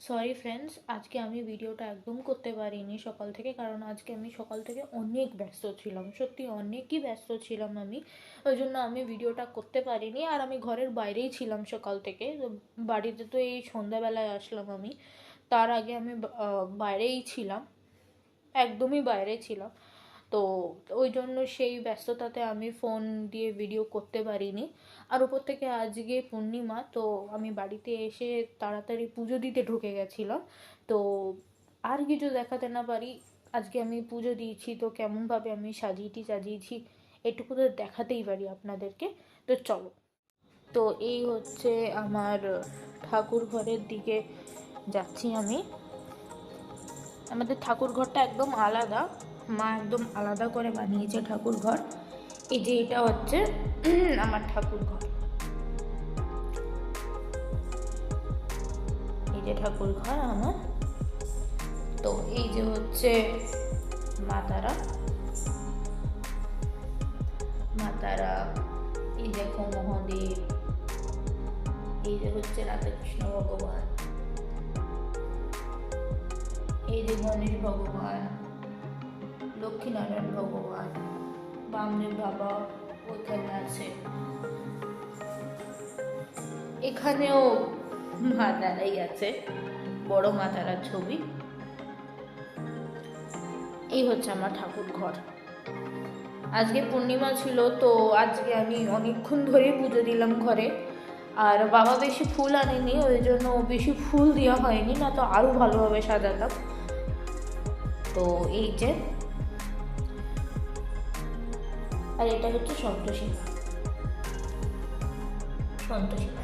Sorry friends, আজকে আমি ভিডিওটা একদম করতে পারিনি সকাল থেকে, কারণ আজকে আমি সকাল থেকে অনেক ব্যস্ত ছিলাম, সত্যি অনেকই ব্যস্ত ছিলাম আমি। ওই জন্য আমি ভিডিওটা করতে পারিনি। আর আমি ঘরের বাইরেই ছিলাম সকাল থেকে, তো বাড়িতে তো এই সন্ধ্যাবেলায় আসলাম আমি। তার আগে আমি বাইরেই ছিলাম, একদমই বাইরে ছিলাম। তো ওই জন্য সেই ব্যস্ততাতে আমি ফোন দিয়ে ভিডিও করতে পারিনি। আর উপর থেকে আজকে পূর্ণিমা, তো আমি বাড়িতে এসে তাড়াতাড়ি পুজো দিতে ঢুকে গেছিলাম। তো আর কিছু দেখাতে না পারি, আজকে আমি পুজো দিয়েছি তো কেমনভাবে আমি সাজিয়েছি এটুকু তো দেখাতেই পারি আপনাদেরকে। তো চলো। তো এই হচ্ছে আমার ঠাকুর ঘরের দিকে যাচ্ছি আমি। আমাদের ঠাকুর ঘরটা একদম আলাদা, মা একদম আলাদা করে বানিয়েছে ঠাকুর ঘর। এই যে এটা হচ্ছে আমার ঠাকুর ঘর, এই যে ঠাকুর ঘর আমার। তো এই যে হচ্ছে মা তারা, মা তারা, এই দেখো মহাদেব, এই যে হচ্ছে রাধাকৃষ্ণ ভগবান, এই যে গণেশ ভগবান, লক্ষ্মীনারায়ণ ভগবান, বামদেব বাবা ওখানে আছে, এখানেও মা তারাই আছে, বড় মা তারার ছবি। এই হচ্ছে আমার ঠাকুর ঘর। আজকে পূর্ণিমা ছিল, তো আজকে আমি অনেকক্ষণ ধরে পুজো দিলাম ঘরে। আর বাবা বেশি ফুল আনেনি, ওই জন্য বেশি ফুল দেওয়া হয়নি, না তো আরও ভালোভাবে সাজাতাম। তো এই যে, আর এটা হচ্ছে সন্তোষী মা, সন্তোষী মা।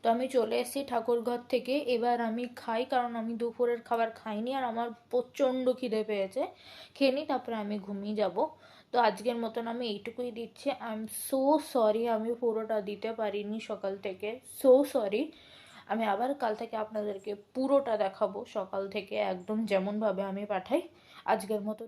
তো আমি চলে এসেছি ঠাকুর ঘর থেকে, এবার আমি খাই, কারণ আমি দুপুরের খাবার খাইনি আর আমার প্রচণ্ড খিদে পেয়েছে। খেয়ে নিই, তারপরে আমি ঘুমিয়ে যাব। তো আজকের মতন আমি এইটুকুই দিচ্ছি। আই এম সো সরি, আমি পুরোটা দিতে পারিনি সকাল থেকে, সো সরি। আমি আবার কাল থেকে আপনাদেরকে পুরোটা দেখাবো সকাল থেকে, একদম যেমনভাবে আমি পাঠাই। আজকের মতো